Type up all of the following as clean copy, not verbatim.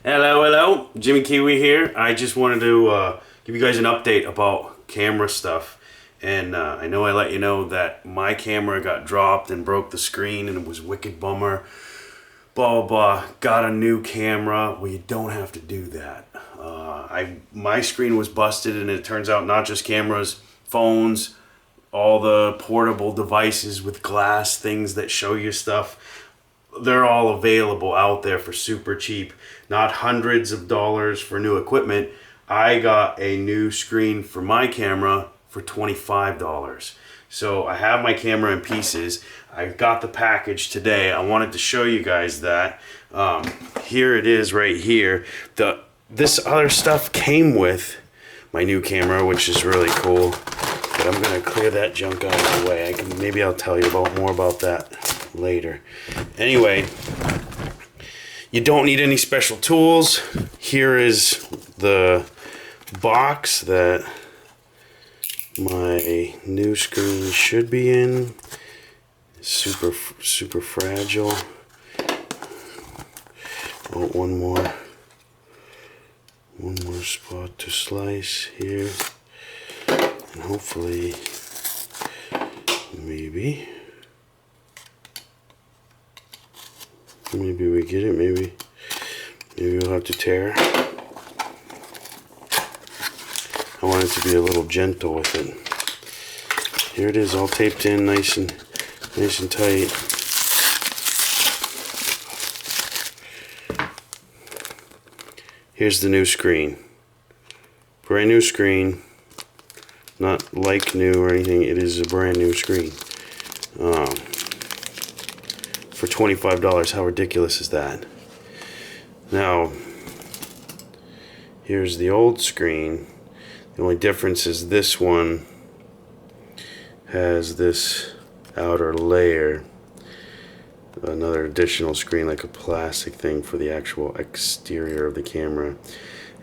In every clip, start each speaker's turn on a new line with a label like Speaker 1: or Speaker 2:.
Speaker 1: Hello, Jimmy Kiwi here. I just wanted to give you guys an update about camera stuff. And I know I let you know that my camera got dropped and broke the screen and it was wicked bummer. Blah, blah, blah. Got a new camera. Well, you don't have to do that. My screen was busted, and it turns out not just cameras, phones, all the portable devices with glass things that show you stuff. They're all available out there for super cheap, not hundreds of dollars for new equipment. I got a new screen for my camera for $25. So I have my camera in pieces. I got the package today. I wanted to show you guys that. Here it is right here. This other stuff came with my new camera, which is really cool. But I'm gonna clear that junk out of the way. Maybe I'll tell you more about that later. Anyway, you don't need any special tools. Here is the box that my new screen should be in. Super fragile. Oh, one more spot to slice here, and hopefully maybe we get it. Maybe we'll have to tear. I want it to be a little gentle with it. Here it is, all taped in, nice and tight. Here's the new screen. Brand new screen. Not like new or anything. It is a brand new screen. For $25. How ridiculous is that? Now, here's the old screen. The only difference is this one has this outer layer, another additional screen, like a plastic thing for the actual exterior of the camera.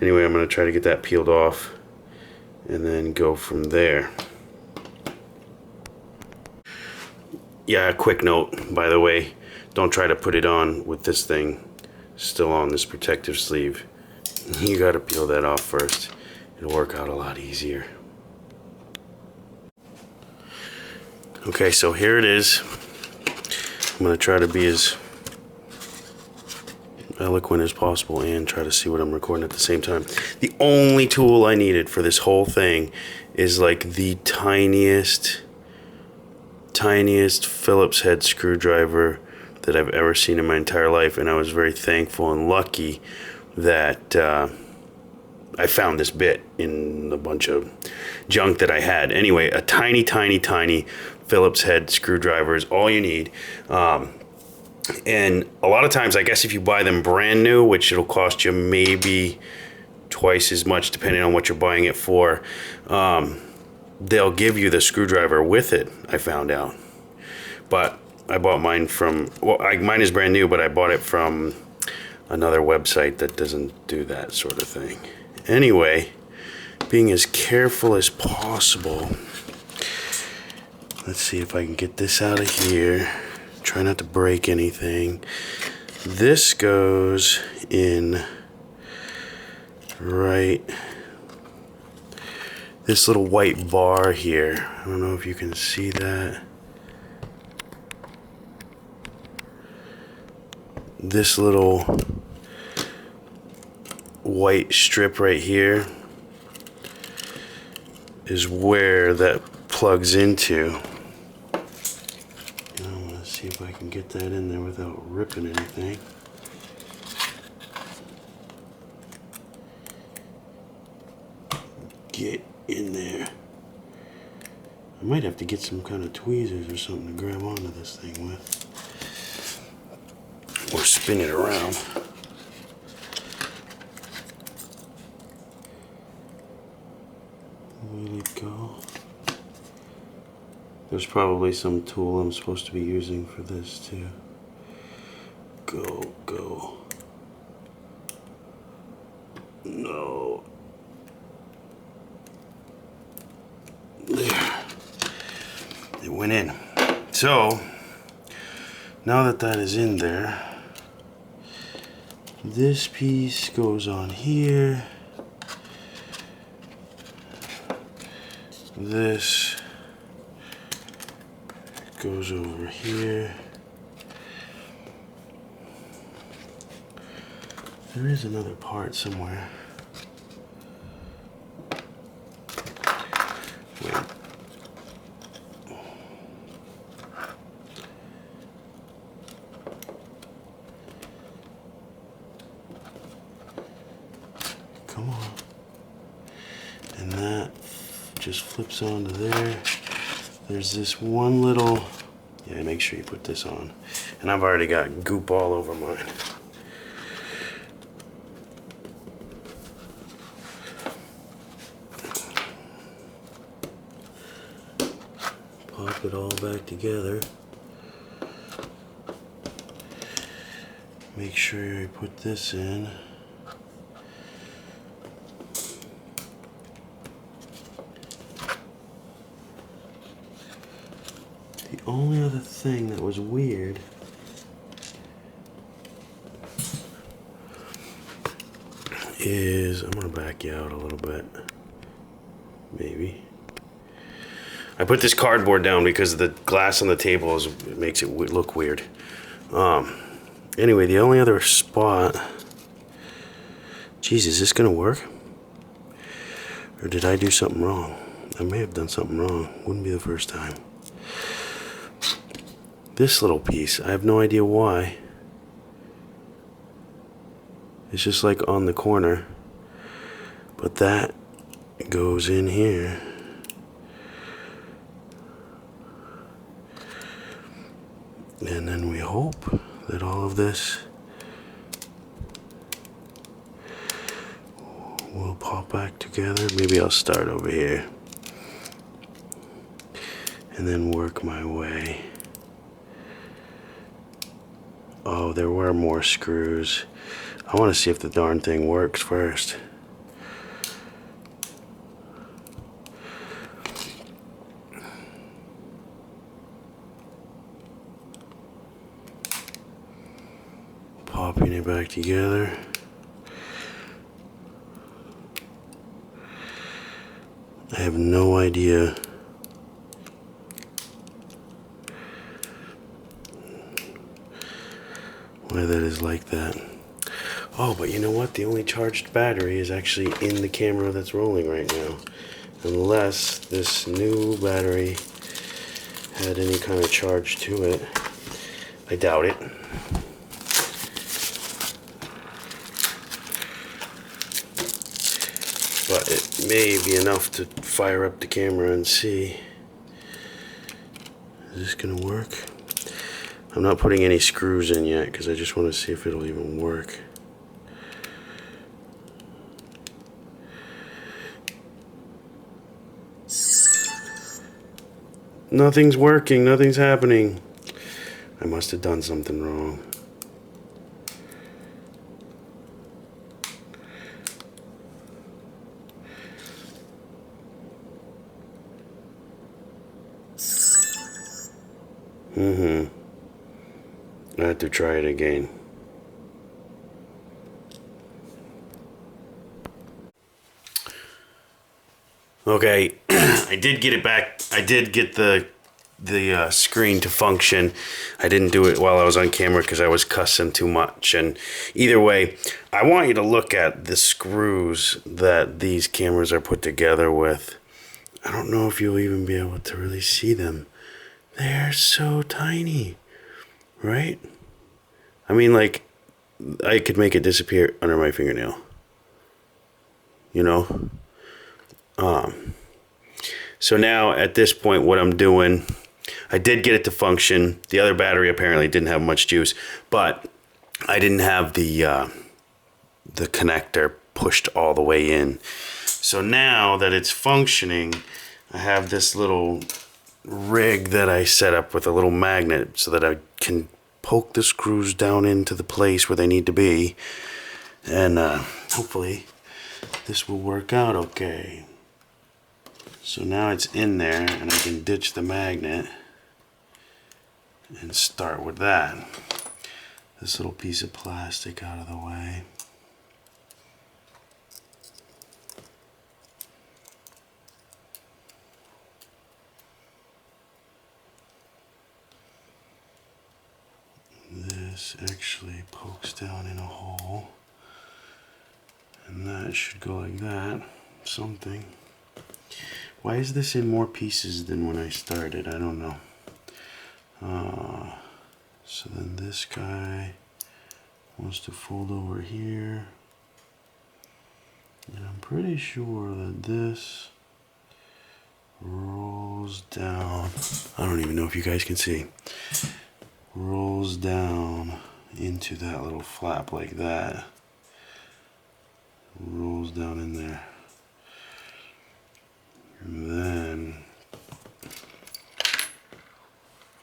Speaker 1: Anyway, I'm going to try to get that peeled off and then go from there. Yeah, a quick note, by the way, don't try to put it on with this thing still on this protective sleeve. You got to peel that off first. It'll work out a lot easier. Okay, so here it is. I'm going to try to be as eloquent as possible and try to see what I'm recording at the same time. The only tool I needed for this whole thing is like the tiniest Phillips head screwdriver that I've ever seen in my entire life, and I was very thankful and lucky that I found this bit in a bunch of junk that I had. Anyway, a tiny Phillips head screwdriver is all you need. And a lot of times, I guess if you buy them brand new, which it'll cost you maybe twice as much depending on what you're buying it for, they'll give you the screwdriver with it, I found out. But I bought mine from, mine is brand new, but I bought it from another website that doesn't do that sort of thing. Anyway, being as careful as possible, let's see if I can get this out of here. Try not to break anything. This goes in right, this little white bar here. I don't know if you can see that. This little white strip right here is where that plugs into. I want to see if I can get that in there without ripping anything. Get in there. I might have to get some kind of tweezers or something to grab onto this thing with. Or spin it around. Where'd it go? There's probably some tool I'm supposed to be using for this too. Go. No. There. It went in. So, now that that is in there, This piece goes on here. This goes over here. There is another part somewhere. Wait. Come on. And that just flips onto there. There's this one little, yeah, make sure you put this on. And I've already got goop all over mine. Pop it all back together. Make sure you put this in. The only other thing that was weird is, I'm gonna back you out a little bit, maybe. I put this cardboard down because the glass on the table it makes it look weird. Anyway, the only other spot, geez, is this gonna work? Or did I do something wrong? I may have done something wrong, wouldn't be the first time. This little piece, I have no idea why. It's just like on the corner, but that goes in here. And then we hope that all of this will pop back together. Maybe I'll start over here and then work my way. Oh, there were more screws. I want to see if the darn thing works first. Popping it back together. I have no idea why that is like that. Oh, but you know what? The only charged battery is actually in the camera that's rolling right now. Unless this new battery had any kind of charge to it. I doubt it. But it may be enough to fire up the camera and see. Is this gonna work? I'm not putting any screws in yet because I just want to see if it'll even work. Nothing's working, nothing's happening. I must have done something wrong. I have to try it again. Okay, I did get it back. I did get the screen to function. I didn't do it while I was on camera because I was cussing too much. And either way, I want you to look at the screws that these cameras are put together with. I don't know if you'll even be able to really see them. They're so tiny, right? I mean, like, I could make it disappear under my fingernail. You know? So now at this point, what I'm doing, I did get it to function. The other battery apparently didn't have much juice, but I didn't have the connector pushed all the way in. So now that it's functioning, I have this little rig that I set up with a little magnet so that I can poke the screws down into the place where they need to be. And hopefully this will work out okay. So now it's in there and I can ditch the magnet and start with that. this little piece of plastic out of the way. This actually pokes down in a hole, and that should go like that. Something. Why is this in more pieces than when I started? I don't know. So then this guy wants to fold over here, and I'm pretty sure that this rolls down. I don't even know if you guys can see. Rolls down into that little flap like that. Rolls down in there. And then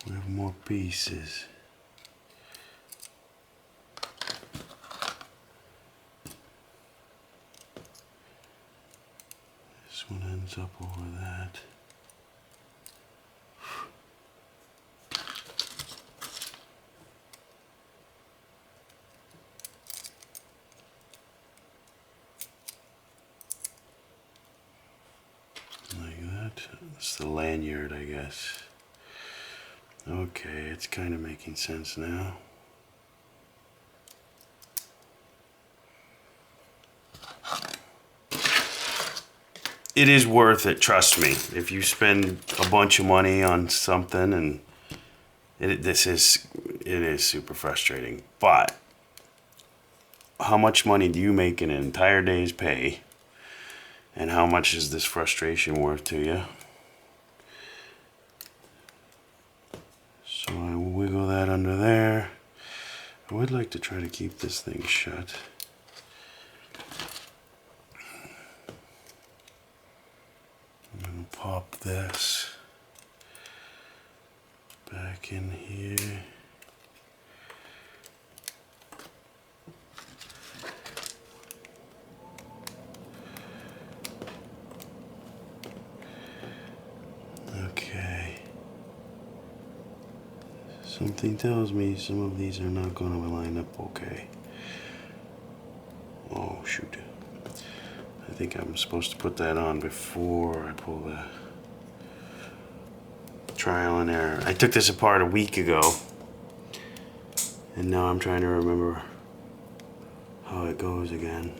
Speaker 1: we have more pieces. This one ends up over that. It's the lanyard, I guess. Okay, it's kind of making sense now. It is worth it, trust me. If you spend a bunch of money on something, and it is super frustrating. But how much money do you make in an entire day's pay? And how much is this frustration worth to you? So I will wiggle that under there. I would like to try to keep this thing shut. I'm going to pop this back in here. Okay. Something tells me some of these are not going to line up okay. Oh shoot. I think I'm supposed to put that on before I pull the trial and error. I took this apart a week ago, and now I'm trying to remember how it goes again.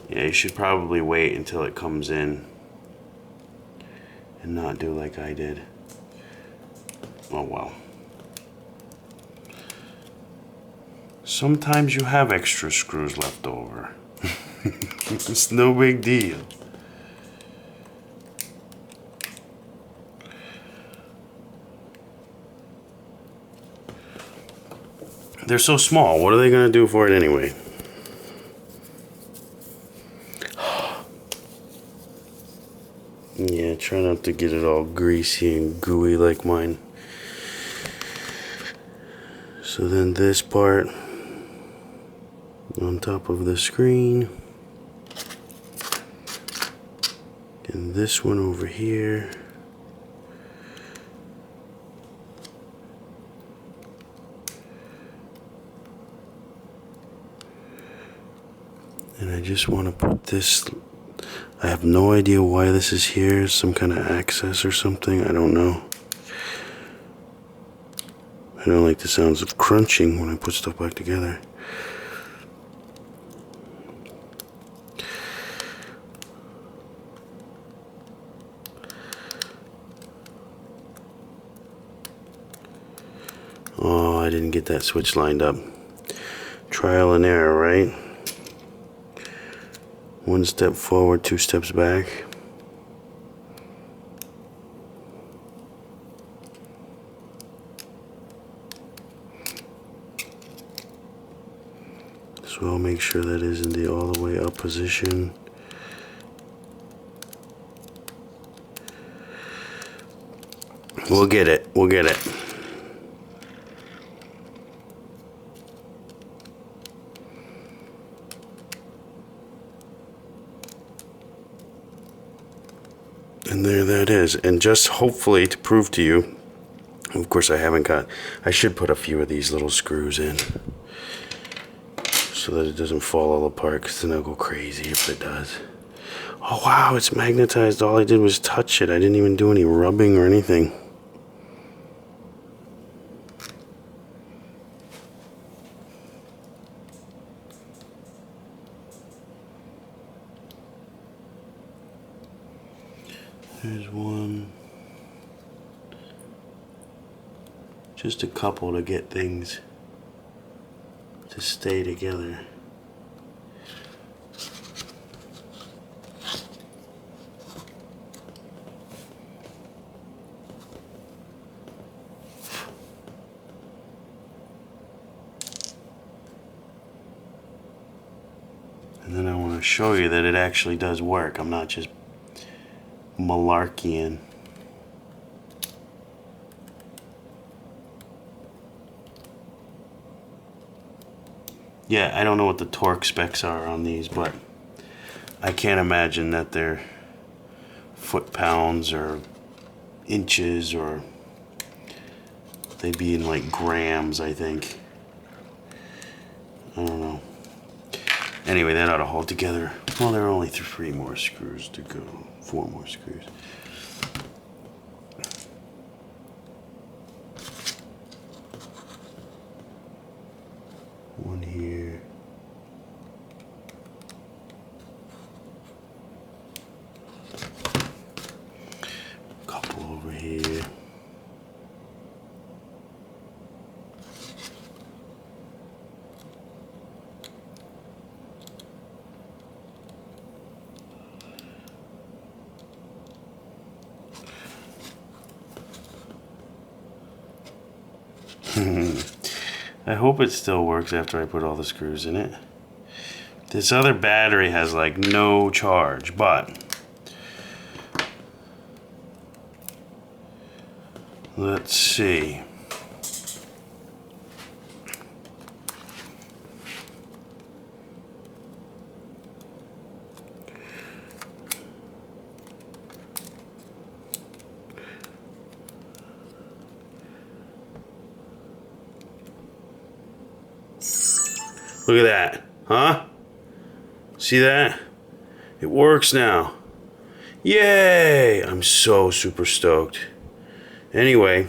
Speaker 1: Yeah, you should probably wait until it comes in and not do like I did. Oh well. Sometimes you have extra screws left over. It's no big deal. They're so small. What are they gonna do for it anyway? Yeah, try not to get it all greasy and gooey like mine. So then this part on top of the screen, and this one over here. And I just want to put this, I have no idea why this is here, some kind of access or something, I don't know. I don't like the sounds of crunching when I put stuff back together. Oh, I didn't get that switch lined up. Trial and error, right? One step forward, two steps back. So I'll make sure that is in the all the way up position. We'll get it. We'll get it. And there that is. And just hopefully to prove to you, Of course, I should put a few of these little screws in so that it doesn't fall all apart, because then I'll go crazy if it does. Oh wow, it's magnetized. All I did was touch it. I didn't even do any rubbing or anything. There's one. Just a couple to get things to stay together. And then I want to show you that it actually does work. I'm not just malarkeying. Yeah, I don't know what the torque specs are on these, but I can't imagine that they're foot-pounds or inches, or they'd be in like grams, I think. I don't know. Anyway, that ought to hold together. Well, there are only 3 more screws to go. 4 more screws. One here. Couple over here. I hope it still works after I put all the screws in it. This other battery has like no charge, but let's see. Look at that, huh? See that? It works now. Yay! I'm so super stoked. Anyway,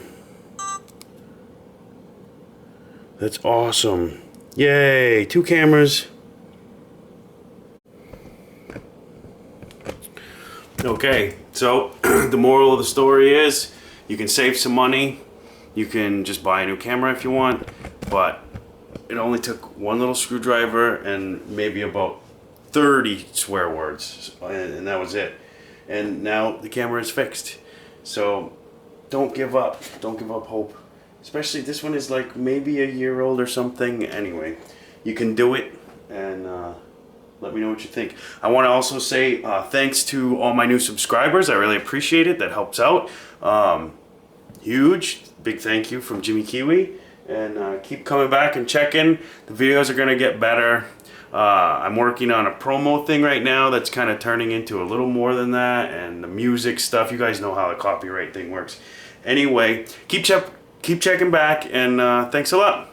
Speaker 1: that's awesome. Yay, 2 cameras. Okay, so the moral of the story is you can save some money. You can just buy a new camera if you want, but it only took 1 little screwdriver and maybe about 30 swear words, and that was it. And now the camera is fixed. So don't give up. Don't give up hope. Especially this one is like maybe a year old or something. Anyway, you can do it, and let me know what you think. I want to also say thanks to all my new subscribers. I really appreciate it. That helps out. Huge, big thank you from Jimmy Kiwi. And keep coming back and checking. The videos are going to get better. I'm working on a promo thing right now that's kind of turning into a little more than that. And the music stuff, you guys know how the copyright thing works. Anyway, keep checking back, and thanks a lot.